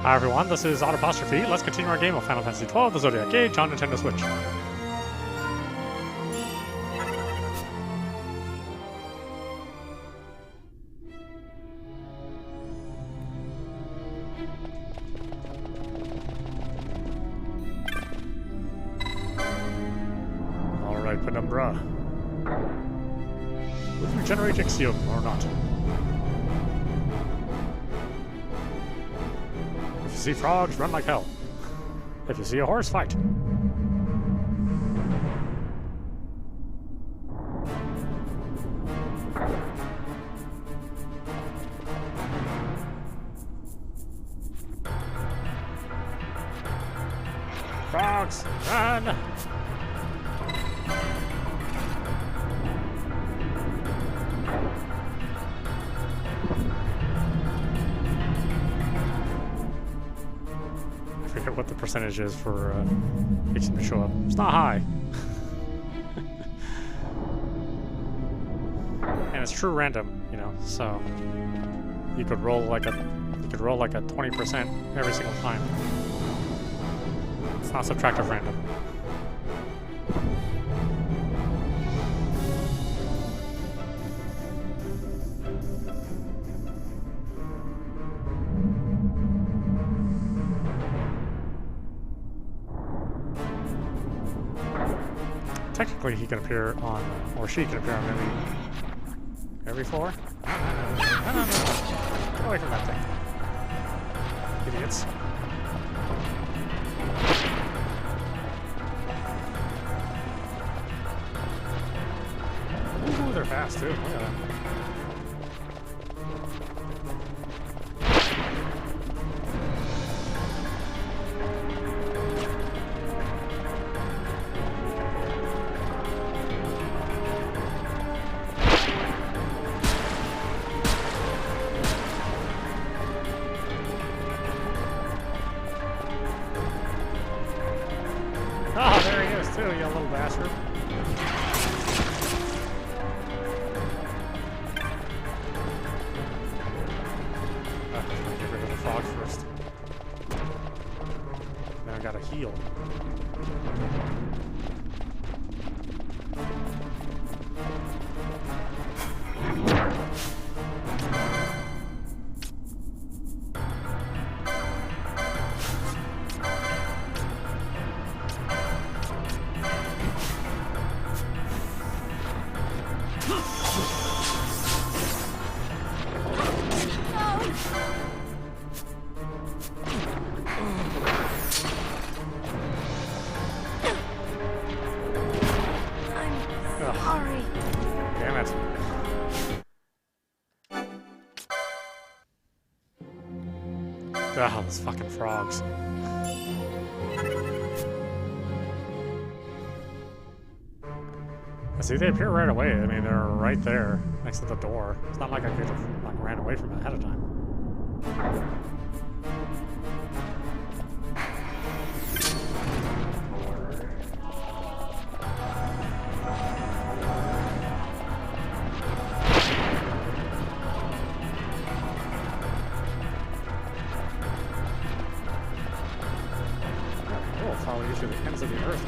Hi everyone, this is audap. Let's continue our game of Final Fantasy XII, the Zodiac Age on Nintendo Switch. Alright, Penumbra. Will you generate XII or not? If you see frogs, run like hell. If you see a horse, fight. Frogs, run! I forget what the percentage is for fixing to show up. It's not high. And it's true random, you know, so you could roll like a 20% every single time. It's not subtractive random. Technically, he can appear on, or she can appear on every floor. No. Get away from that thing. Idiots. Ooh, they're fast too. Look at that. Oh, there he is too, you little bastard. Get rid of the frog first. Then I gotta heal. Sorry. Damn it. Oh, those fucking frogs. See, they appear right away. I mean, they're right there, next to the door. It's not like I could have like ran away from it ahead of time. We'll follow you to the ends of the earth.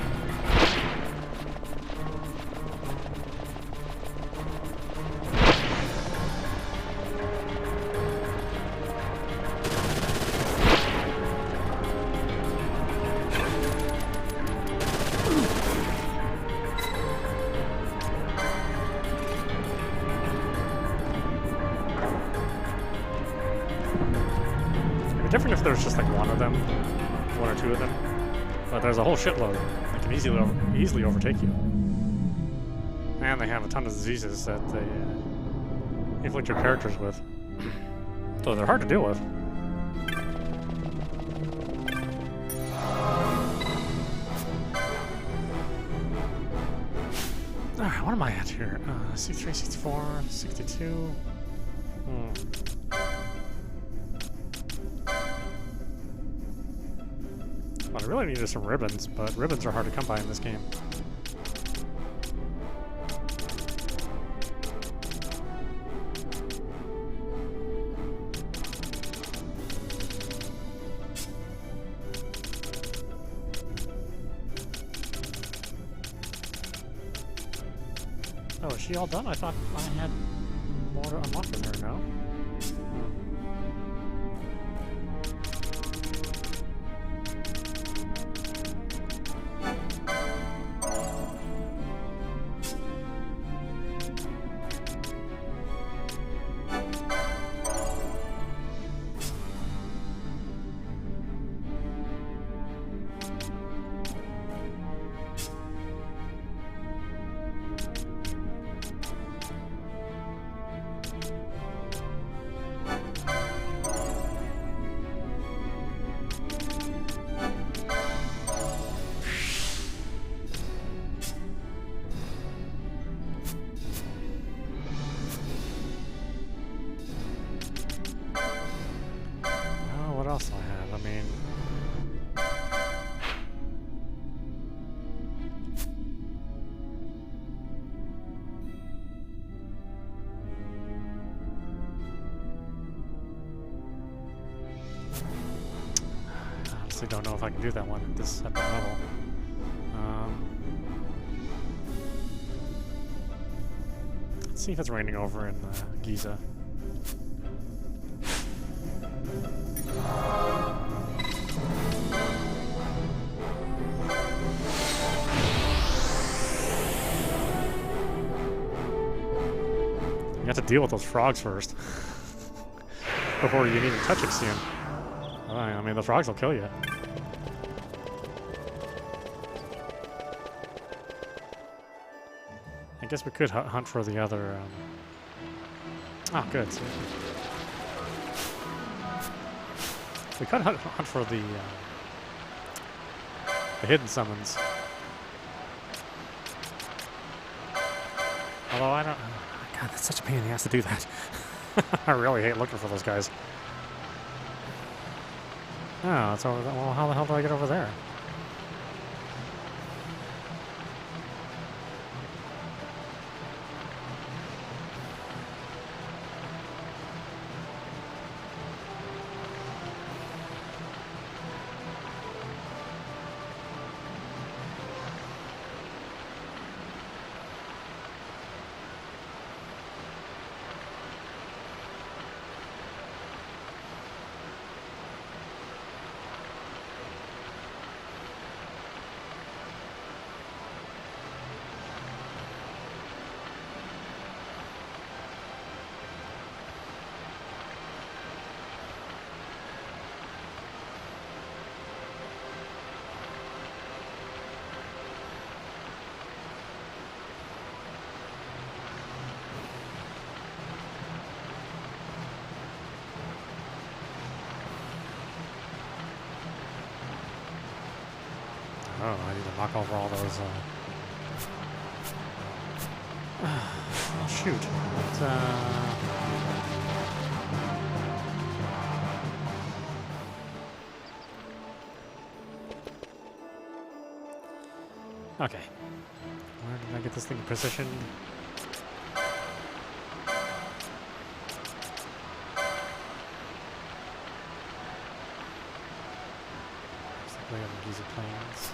It'd be different if there's just like one of them, one or two of them. But there's a whole shitload that can easily overtake you. And they have a ton of diseases that they inflict your characters with. So they're hard to deal with. Alright, what am I at here? 63, 64, 62. What I really need is some ribbons, but ribbons are hard to come by in this game. Oh, is she all done? I thought I had more to unlock with her, no? What else do I have? I mean... I honestly don't know if I can do that one at that level. Let's see if it's raining over in Giza. You have to deal with those frogs first before you can even touch XII. I mean, the frogs will kill you. I guess we could hunt for the other... Oh, good. So we could hunt for the hidden summons. Although I don't... God, that's such a pain in the ass to do that. I really hate looking for those guys. Oh, it's over there. Well, how the hell do I get over there? Oh, I need to knock over all those, oh, shoot. But, okay. Where did I get this thing positioned? Basically on the Giza Plains.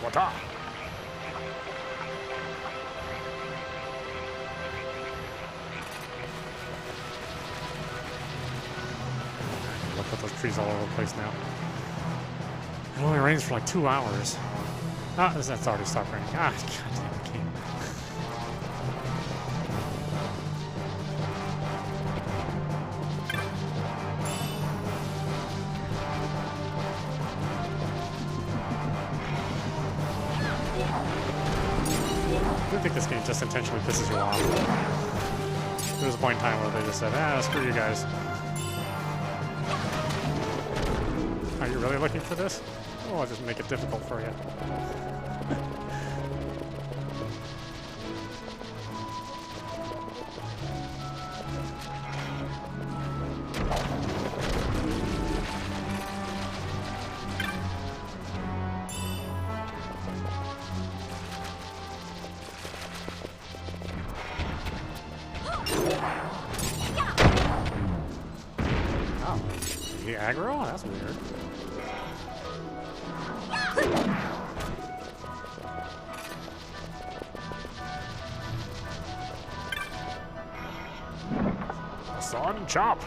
What? Look at those trees all over the place now. It only rains for like 2 hours. Ah, that's already stopped raining. Ah, goddamn, I can't. do think this game just intentionally pisses you off. There was a point in time where they just said, ah, screw you guys. Are you really looking for this? Oh, I'll just make it difficult for you. Aggro? That's weird. Son, chop!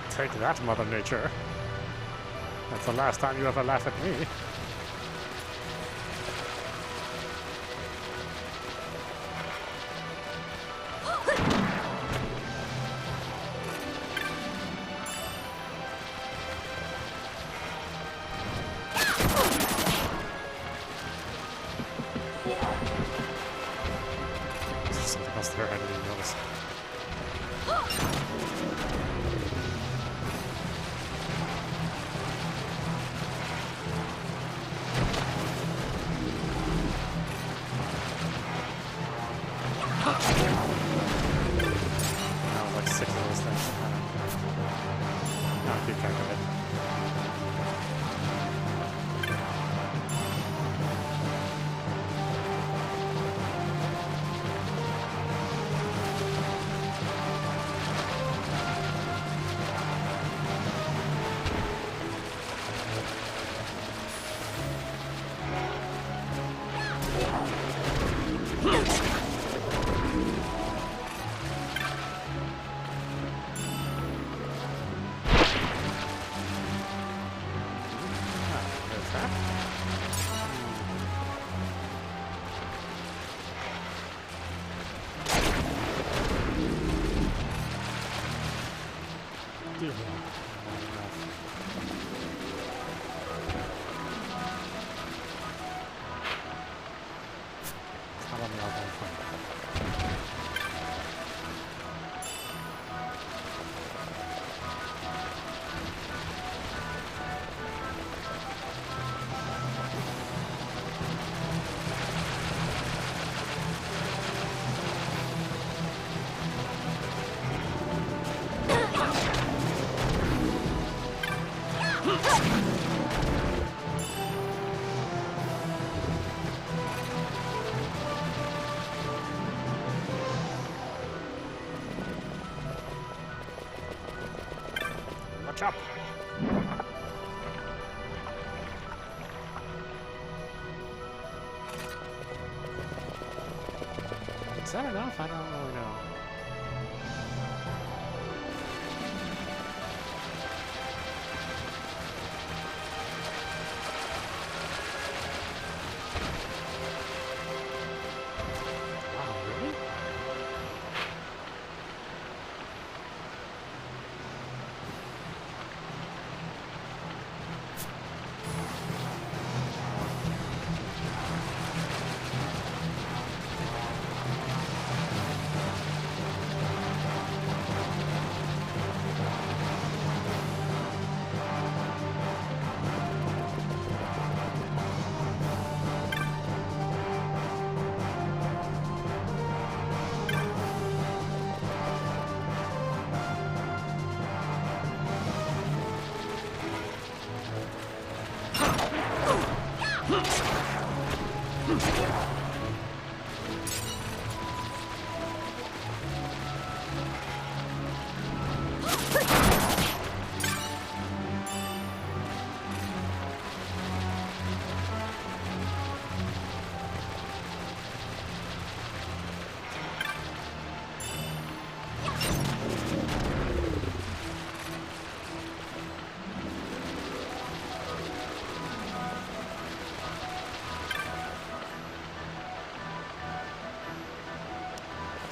Take that, Mother Nature. That's the last time you ever laugh at me. There's something else there I didn't even notice. Watch up. Is that enough? I don't really know.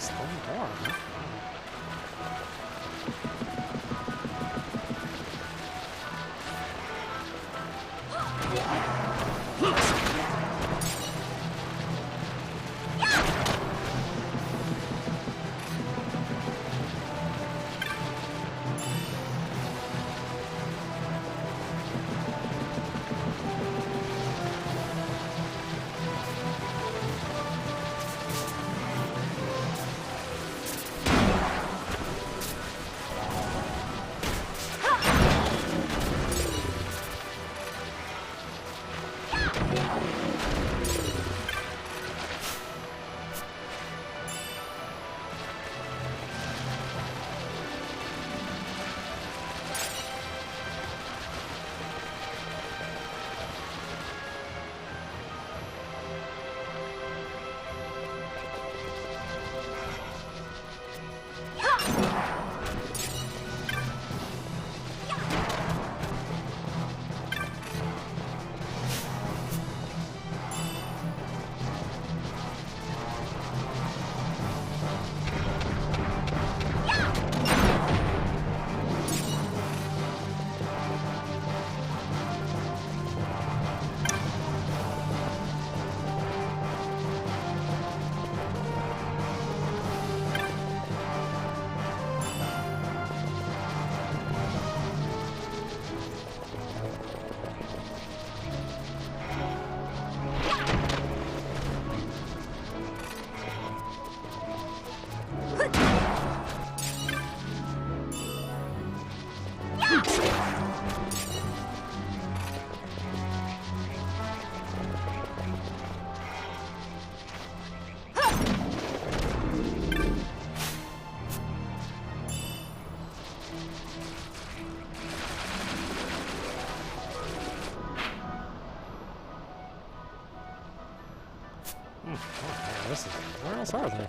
Still more, huh? This is, where else are they?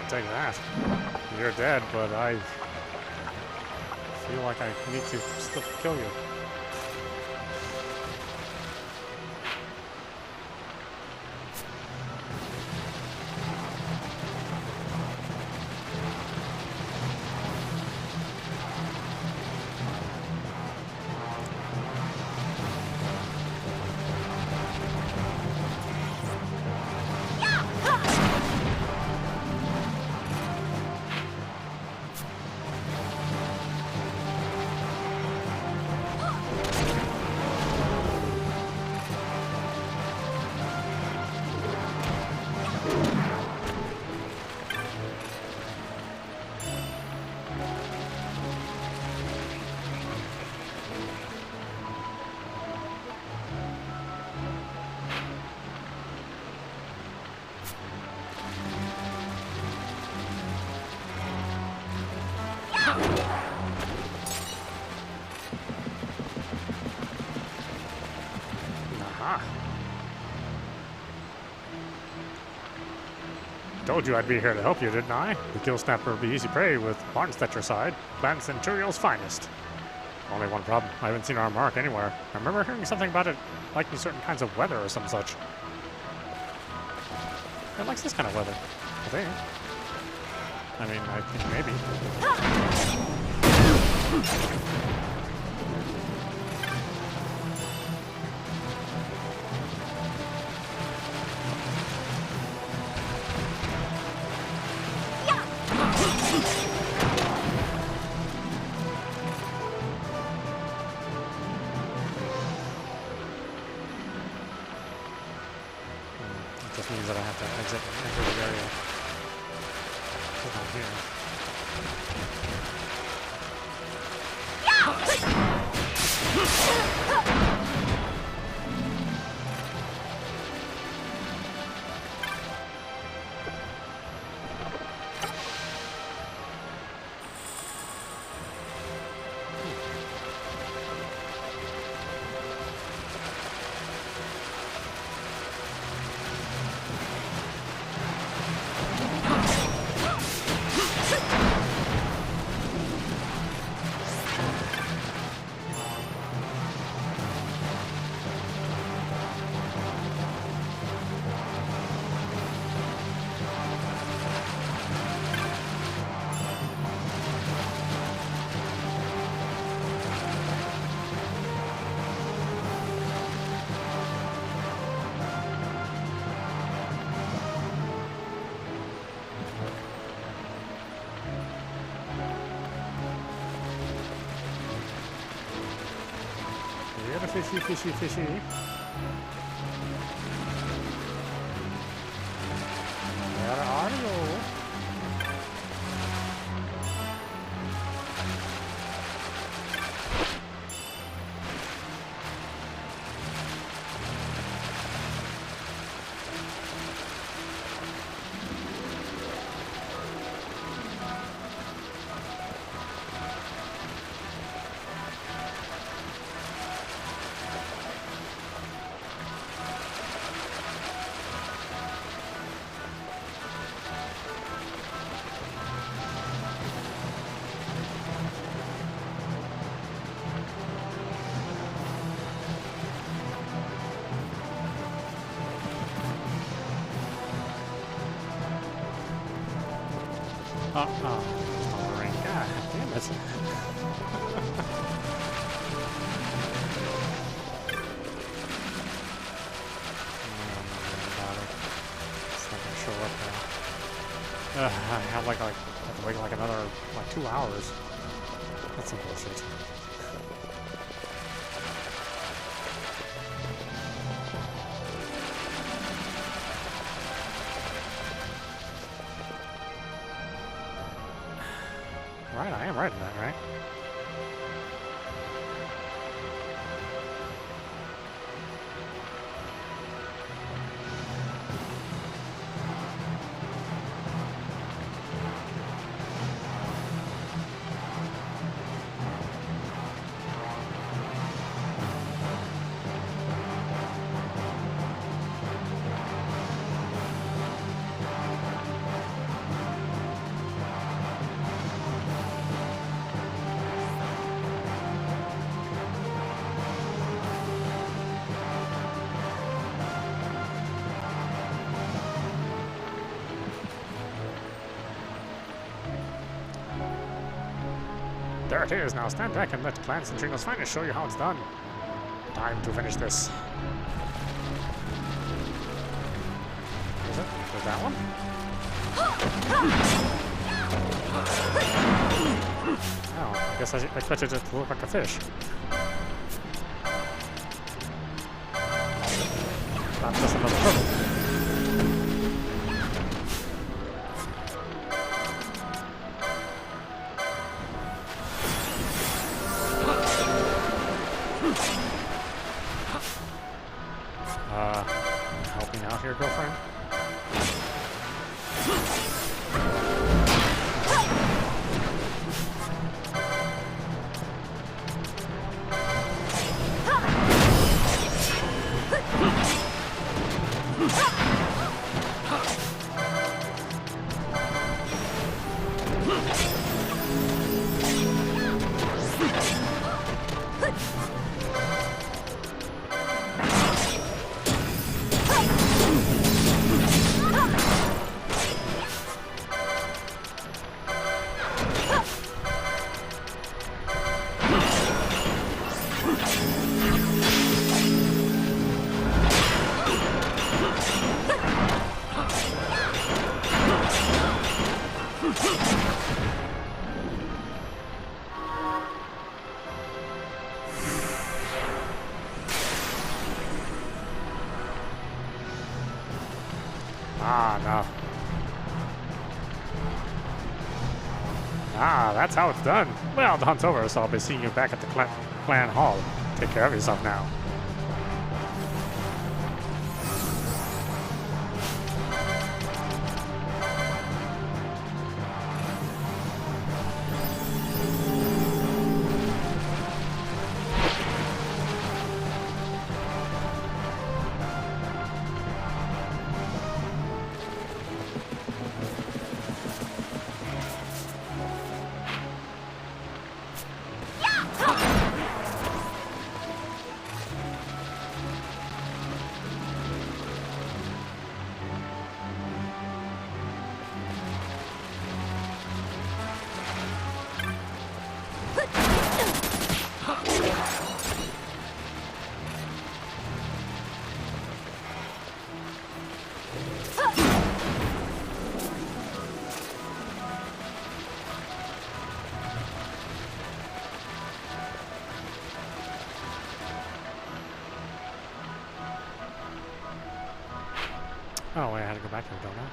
Take that. You're dead, but I feel like I need to still kill you. Told you I'd be here to help you, didn't I? The kill snapper would be easy prey with Barnes at your side. Clan Centurion's finest. Only one problem. I haven't seen our mark anywhere. I remember hearing something about it liking certain kinds of weather or some such. It likes this kind of weather, I think. I mean, I think maybe. here. Fishy, fishy, fishy. Where are you? Storing. God damn it. It's not gonna show up now. I have like I have to wait like another 2 hours. That's some bullshit. Right, I am right in that, right? There it is. Now stand back and let Clans and Trino's finest show you how it's done. Time to finish this. Is it? Is that one? Oh, I guess I expected it to look like a fish. Not just another turtle. Helping out here, girlfriend? Ah, that's how it's done. Well, the hunt's over, so I'll be seeing you back at the clan hall. Take care of yourself now. Oh, wait, I had to go back here, don't I?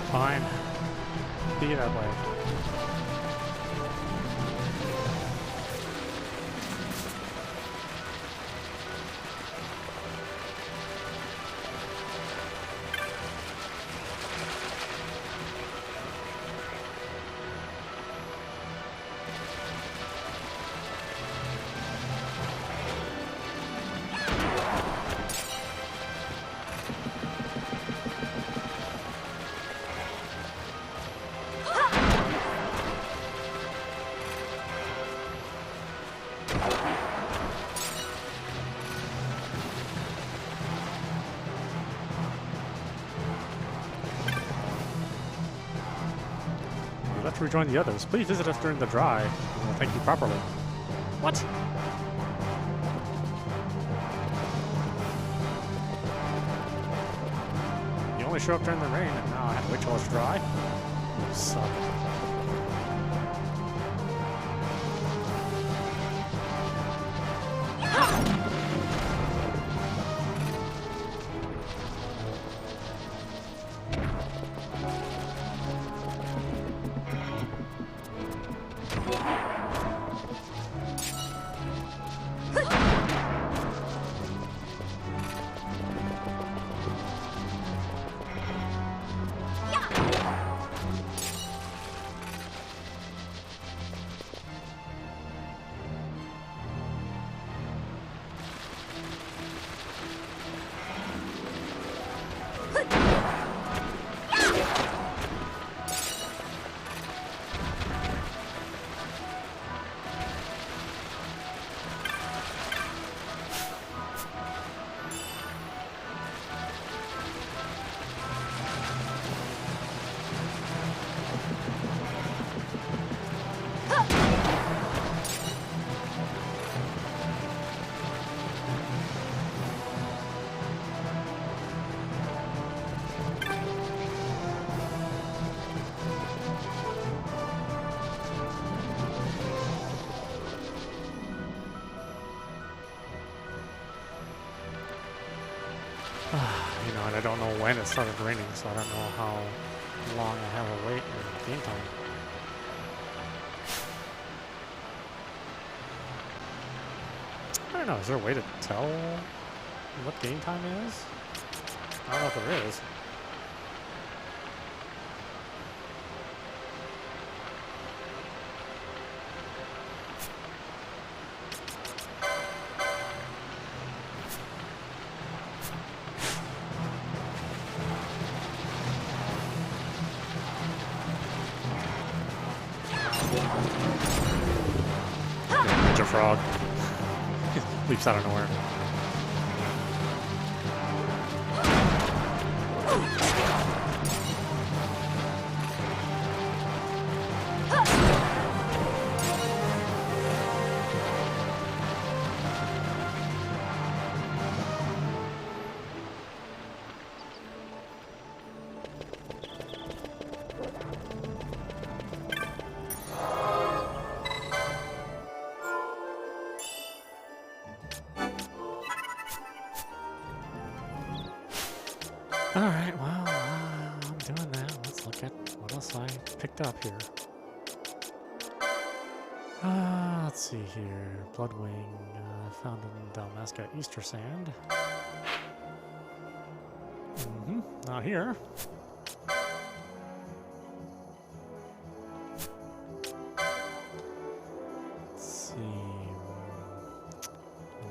Fine. Be that way. To rejoin the others. Please visit us during the dry. We will thank you properly. What? You only show up during the rain, and now I have to wait till it's dry? You suck. You know, and I don't know when it started raining, so I don't know how long I have to wait in game time. I don't know, is there a way to tell what game time is? I don't know if there is. Ninja frog. Leaps out of nowhere. Alright, well, I'm doing that. Let's look at what else I picked up here. Let's see here. Bloodwing, found in Dalmasca Easter Sand. Not here. Let's see.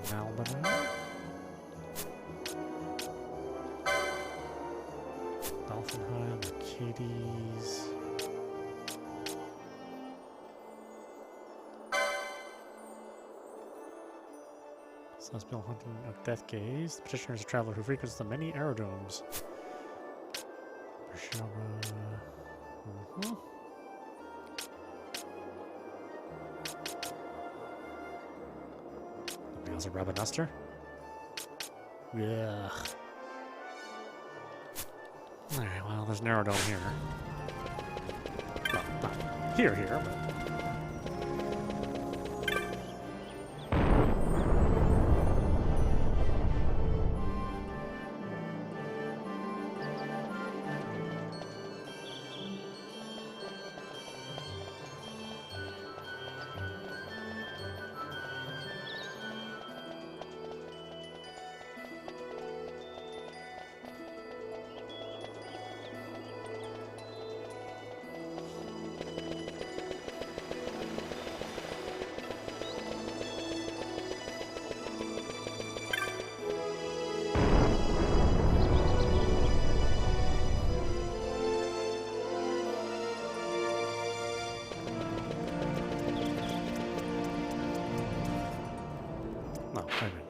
Malbon. Dolphinheim, Arcades. Celestial hunting of Death Gaze. The petitioner is a traveler who frequents the many aerodomes. Something else, a Rabanastre? Yeah. Alright, well, there's an aerodome here. Well, not here, but...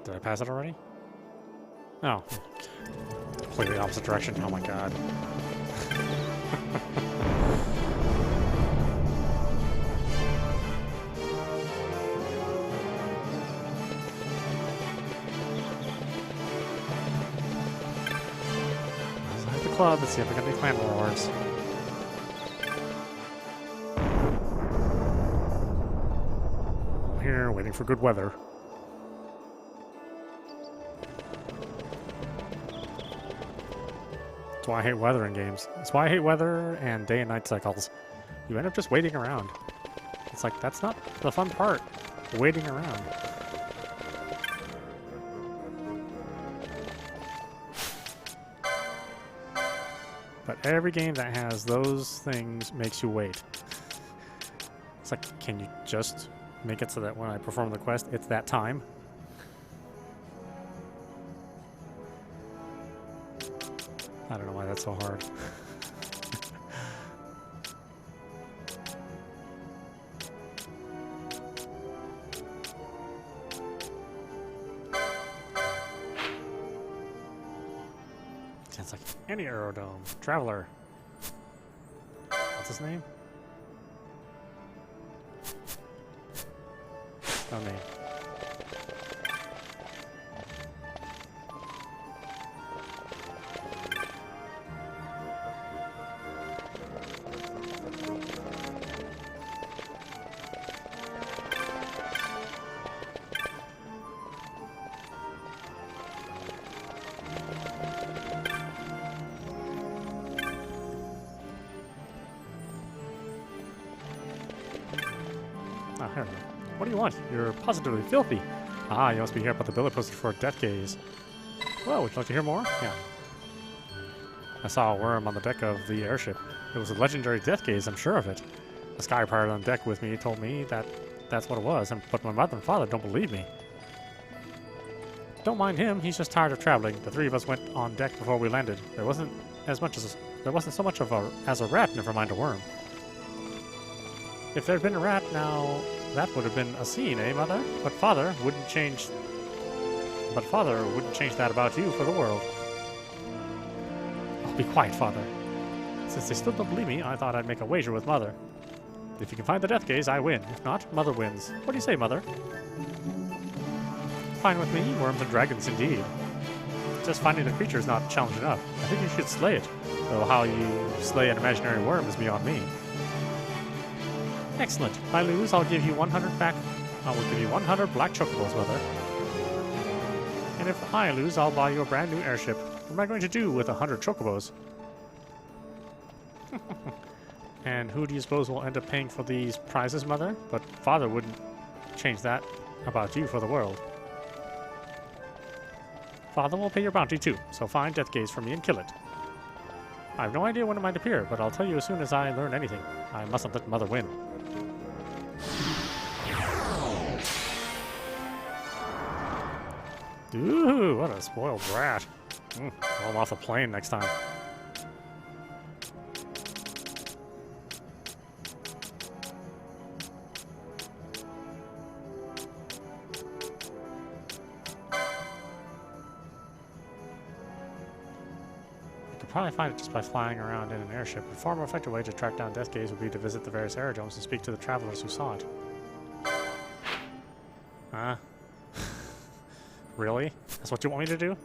Did I pass it already? Oh. Completely opposite direction. Oh my god. Let's hit the club. Let's see if we got any clan wars. I'm here waiting for good weather. That's why I hate weather in games. That's why I hate weather and day and night cycles. You end up just waiting around. It's like, that's not the fun part. Waiting around. But every game that has those things makes you wait. It's like, can you just make it so that when I perform the quest, it's that time? I don't know why that's so hard. It's like any aerodome. Traveler. What's his name? No name. Ah, here. What do you want? You're positively filthy. Ah, you must be here about the bill posted for a death gaze. Well, would you like to hear more? Yeah. I saw a worm on the deck of the airship. It was a legendary death gaze, I'm sure of it. The sky pirate on deck with me told me that that's what it was, but my mother and father don't believe me. Don't mind him, he's just tired of traveling. The three of us went on deck before we landed. There wasn't so much as a rat, never mind a worm. If there'd been a rat, now that would have been a scene, eh, Mother? But Father wouldn't change that about you for the world. Oh, be quiet, Father. Since they still don't believe me, I thought I'd make a wager with Mother. If you can find the death gaze, I win. If not, Mother wins. What do you say, Mother? Fine with me, worms and dragons indeed. Just finding the creature is not a challenge enough. I think you should slay it. Though how you slay an imaginary worm is beyond me. Excellent. If I lose, I'll give you 100 back. I will give you 100 black chocobos, Mother. And if I lose, I'll buy you a brand new airship. What am I going to do with 100 chocobos? And who do you suppose will end up paying for these prizes, Mother? But Father wouldn't change that about you for the world. Father will pay your bounty too, so find Death Gaze for me and kill it. I have no idea when it might appear, but I'll tell you as soon as I learn anything. I mustn't let Mother win. Ooh, what a spoiled brat. Throw him off the plane next time. Probably find it just by flying around in an airship. A far more effective way to track down Death Gaze would be to visit the various aerodromes and speak to the travelers who saw it. Huh? Really? That's what you want me to do?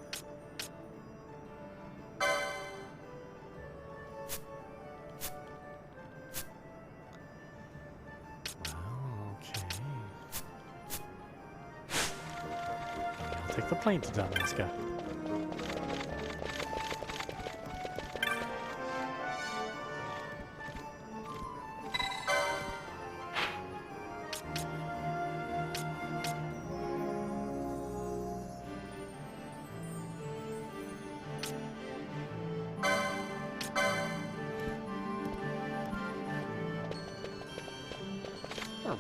Well, okay. I'll take the plane to Dalmasca.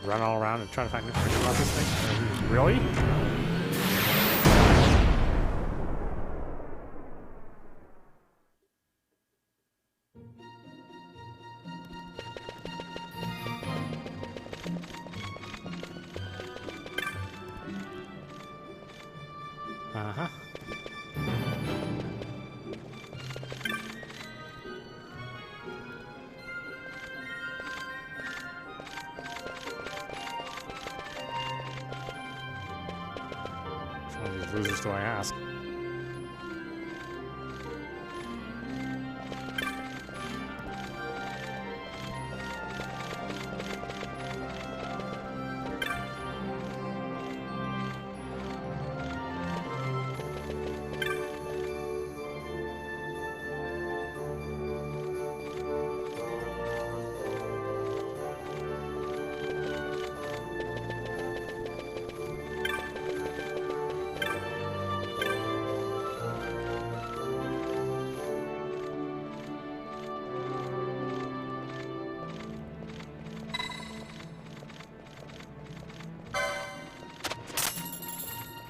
Run all around and try to find information about this thing? Really? Uh-huh. Which one of these losers do I ask?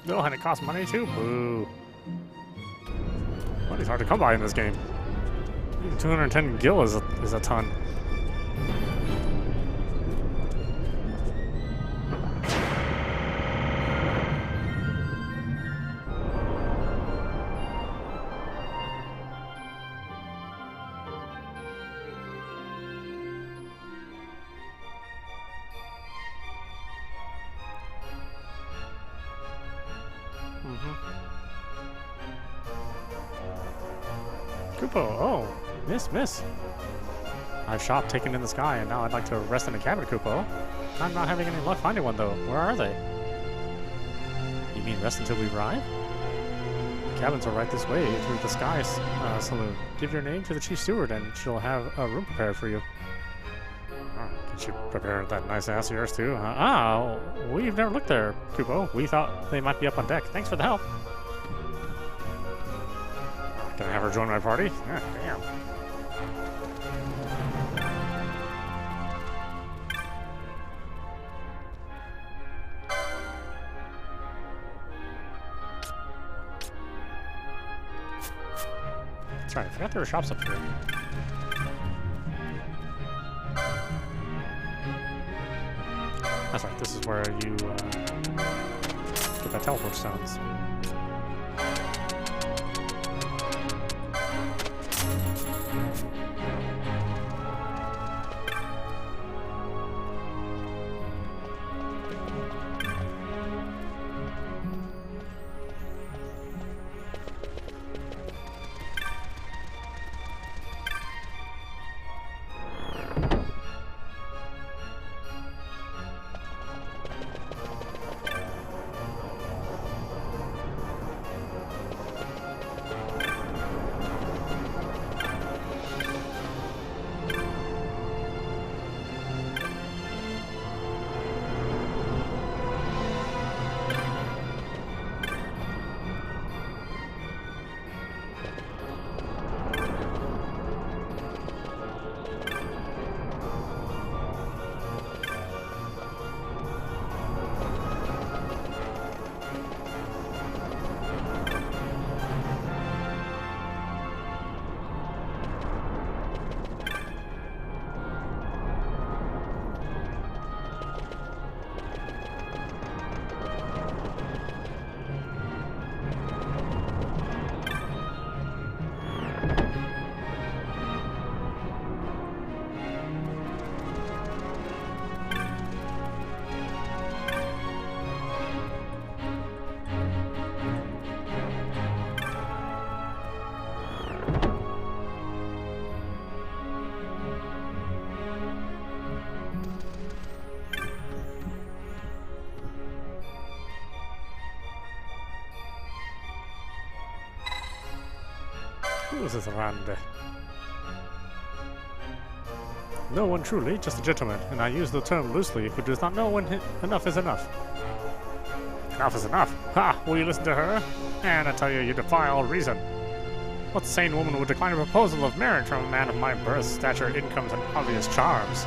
No, and it costs money too? Boo. Money's hard to come by in this game. Even 210 gil is a ton. Kupo, oh, miss. I've shop taken in the sky, and now I'd like to rest in a cabin, Kupo. I'm not having any luck finding one, though. Where are they? You mean rest until we arrive? The cabins are right this way, through the sky saloon. Give your name to the chief steward, and she'll have a room prepared for you. Can she prepare that nice ass of yours, too? We've never looked there, Kupo. We thought they might be up on deck. Thanks for the help. Can I have her join my party? Ah, damn. That's right, I forgot there were shops up here. That's right, this is where you get that teleport stones. uses Rande? No one truly, just a gentleman, and I use the term loosely who does not know when enough is enough. Enough is enough. Ha! Will you listen to her? And I tell you, you defy all reason. What sane woman would decline a proposal of marriage from a man of my birth, stature, incomes, and obvious charms?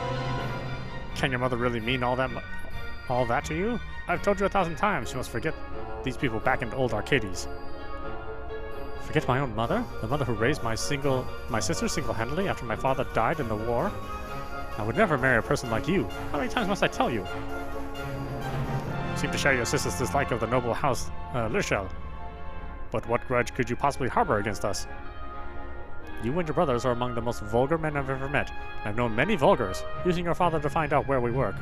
Can your mother really mean all that to you? I've told you 1,000 times you must forget these people back in old Arcades. Forget my own mother? The mother who raised my sister single-handedly after my father died in the war? I would never marry a person like you. How many times must I tell you? You seem to share your sister's dislike of the noble house Lichel. But what grudge could you possibly harbor against us? You and your brothers are among the most vulgar men I've ever met. I've known many vulgars, using your father to find out where we work.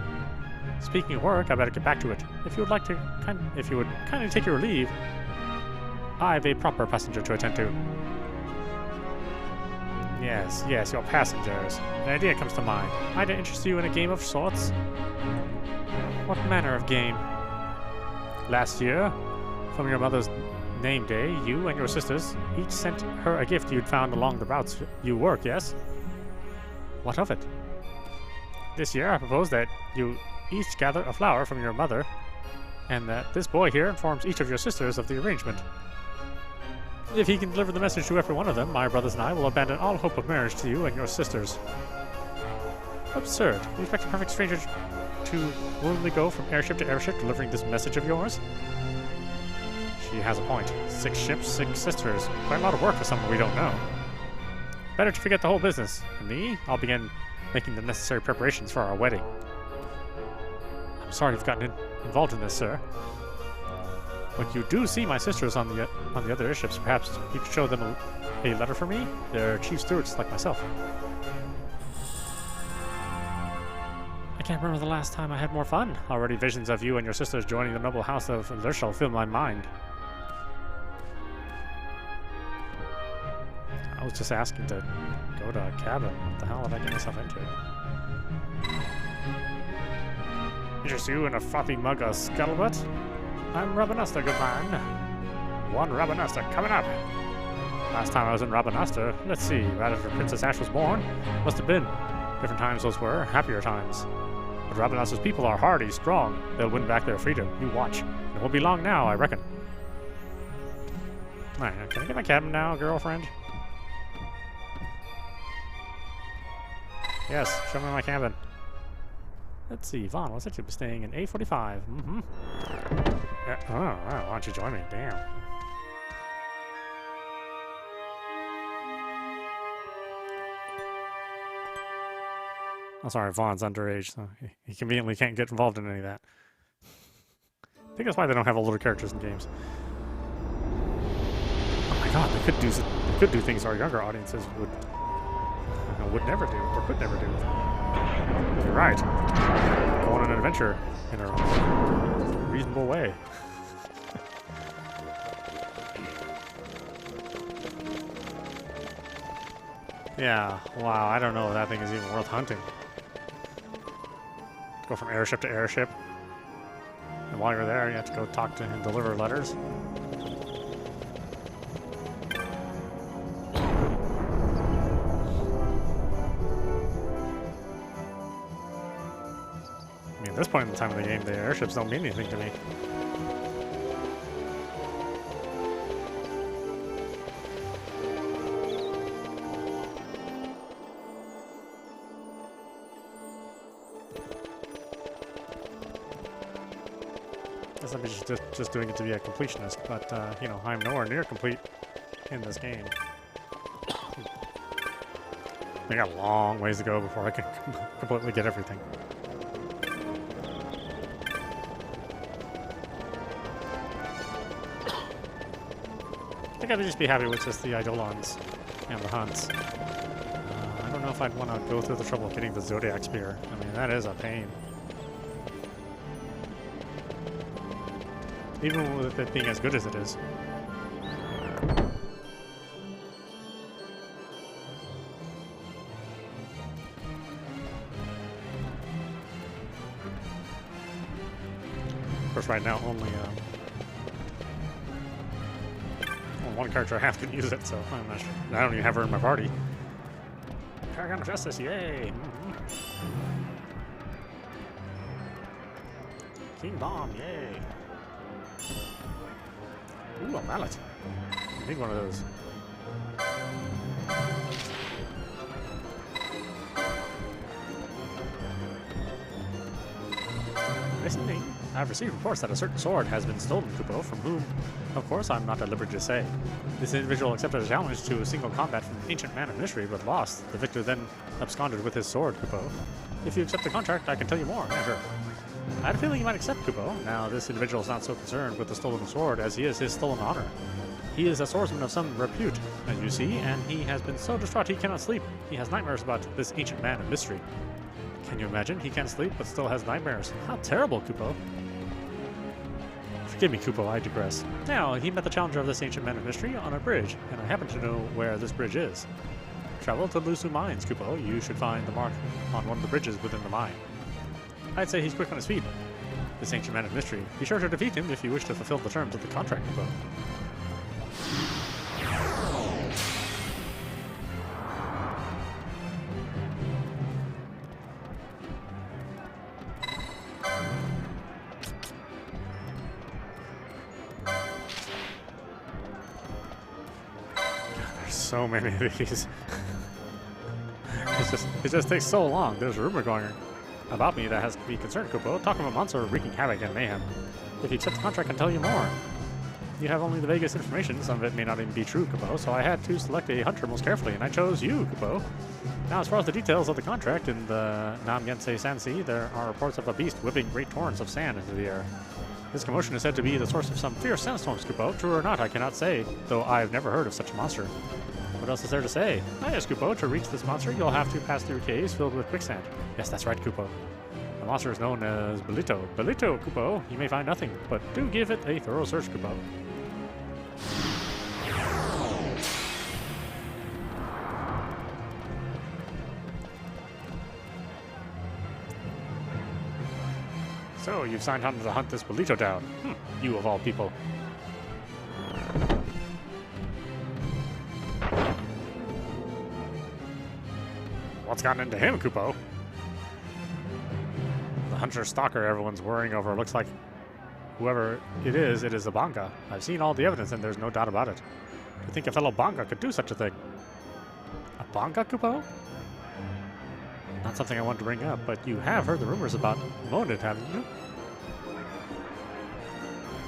Speaking of work, I better get back to it. If you would kindly take your leave, I've a proper passenger to attend to. Yes, your passengers. An idea comes to mind. Might it interest you in a game of sorts? What manner of game? Last year, from your mother's name day, you and your sisters each sent her a gift you'd found along the routes you work, yes? What of it? This year, I propose that you each gather a flower from your mother, and that this boy here informs each of your sisters of the arrangement. If he can deliver the message to every one of them, my brothers and I will abandon all hope of marriage to you and your sisters. Absurd. You expect a perfect stranger to willingly go from airship to airship delivering this message of yours? She has a point. 6 ships, 6 sisters. Quite a lot of work for someone we don't know. Better to forget the whole business. And me? I'll begin making the necessary preparations for our wedding. I'm sorry you've gotten involved in this, sir. When you do see my sisters on the other airships, perhaps you could show them a letter for me? They're chief stewards like myself. I can't remember the last time I had more fun. Already visions of you and your sisters joining the noble house of Lichel fill my mind. I was just asking to go to a cabin. What the hell did I get myself into? Interest you in a frothy mug of scuttlebutt? I'm Rabanastre, good man. One Rabanastre coming up. Last time I was in Rabanastre, let's see, right after Princess Ashe was born, must have been. Different times those were, happier times. But Rabanastre's people are hardy, strong. They'll win back their freedom. You watch. It won't be long now, I reckon. Alright, can I get my cabin now, girlfriend? Yes, show me my cabin. Let's see, Vaan, what's it? You'll be staying in A45. Mm-hmm. Yeah. Oh, wow, why don't you join me? Damn. I'm sorry, Vaughn's underage, so he conveniently can't get involved in any of that. I think that's why they don't have older characters in games. Oh my god, they could do things our younger audiences would never do, or could never do. You're right. Go on an adventure in a reasonable way. Yeah, wow, I don't know if that thing is even worth hunting. Go from airship to airship. And while you're there, you have to go talk to and deliver letters. At this point in the time of the game, the airships don't mean anything to me. Guess I'm just doing it to be a completionist, but you know, I'm nowhere near complete in this game. I got a long ways to go before I can completely get everything. I think I'd just be happy with just the Eidolons and the hunts. I don't know if I'd want to go through the trouble of getting the Zodiac spear. I mean, that is a pain. Even with it being as good as it is. Of course, right now only one character I have can use it, so I'm not sure. I don't even have her in my party. Paragon of Justice, yay! King Bomb, yay! Ooh, a mallet. I need one of those. Listening. I've received reports that a certain sword has been stolen, Kupo, from whom, of course, I'm not at liberty to say. This individual accepted a challenge to a single combat from an ancient man of mystery, but lost. The victor then absconded with his sword, Kupo. If you accept the contract, I can tell you more. Yeah, sure. I had a feeling you might accept, Kupo. Now, this individual is not so concerned with the stolen sword as he is his stolen honor. He is a swordsman of some repute, as you see, and he has been so distraught he cannot sleep. He has nightmares about this ancient man of mystery. Can you imagine? He can't sleep, but still has nightmares. How terrible, Kupo. Forgive me, Kupo, I digress. Now, he met the challenger of this ancient man of mystery on a bridge, and I happen to know where this bridge is. Travel to Lusu Mines, Kupo. You should find the mark on one of the bridges within the mine. I'd say he's quick on his feet. This ancient man of mystery. Be sure to defeat him if you wish to fulfill the terms of the contract, Kupo. So many of these. It just takes so long. There's a rumor going about me that has to be concerned, Kupo. Talk of a monster wreaking havoc and mayhem. If you accept the contract, I can tell you more. You have only the vaguest information. Some of it may not even be true, Kupo, so I had to select a hunter most carefully, and I chose you, Kupo. Now, as far as the details of the contract, in the Namyense Sansi, there are reports of a beast whipping great torrents of sand into the air. This commotion is said to be the source of some fierce sandstorms, Kupo. True or not, I cannot say, though I've never heard of such a monster. What else is there to say? Ah, yes, Kupo. To reach this monster, you'll have to pass through caves filled with quicksand. Yes, that's right, Kupo. The monster is known as Belito. Belito, Kupo. You may find nothing, but do give it a thorough search, Kupo. So, you've signed on to hunt this Belito down. You of all people. What's gotten into him, Kupo? The hunter-stalker everyone's worrying over looks like whoever it is a Banga. I've seen all the evidence and there's no doubt about it. I think a fellow Banga could do such a thing. A Banga, Kupo? Not something I wanted to bring up, but you have heard the rumors about Monid, haven't you?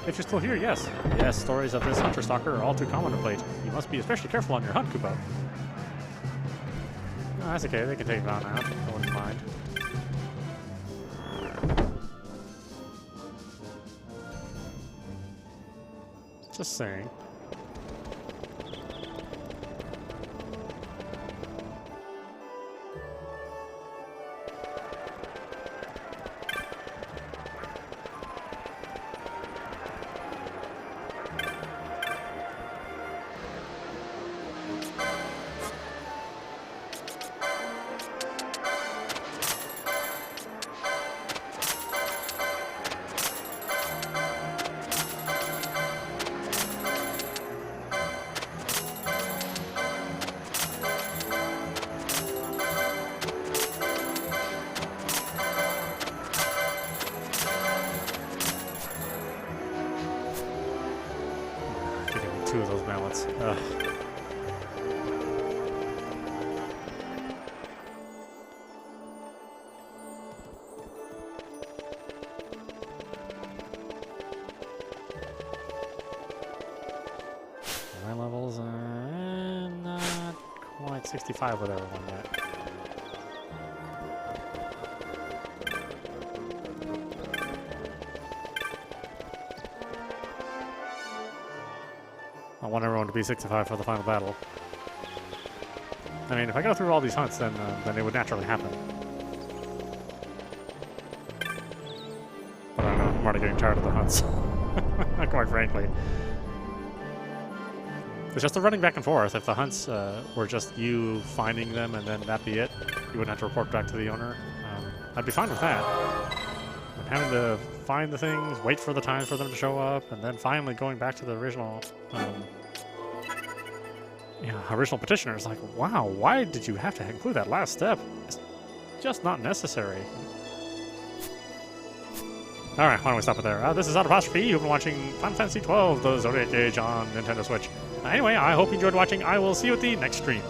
If you're still here, yes. Yes, stories of this hunter-stalker are all too common of late. You must be especially careful on your hunt, Kupo. Oh, that's okay, they can take Vaan out. I wouldn't mind. Just saying. Two of those mallets. Ugh. My levels are not quite 65 with everyone yet. I want everyone to be 65 for the final battle. I mean, if I go through all these hunts, then it would naturally happen. But I don't know, I'm already getting tired of the hunts. Quite frankly. It's just the running back and forth. If the hunts were just you finding them and then that be it, you wouldn't have to report back to the owner. I'd be fine with that. But having to find the things, wait for the time for them to show up, and then finally going back to the original original petitioner is like, wow, why did you have to include that last step? It's just not necessary. Alright, why don't we stop it there? This is audap. You've been watching Final Fantasy XII, the Zodiac Age on Nintendo Switch. Anyway, I hope you enjoyed watching. I will see you at the next stream.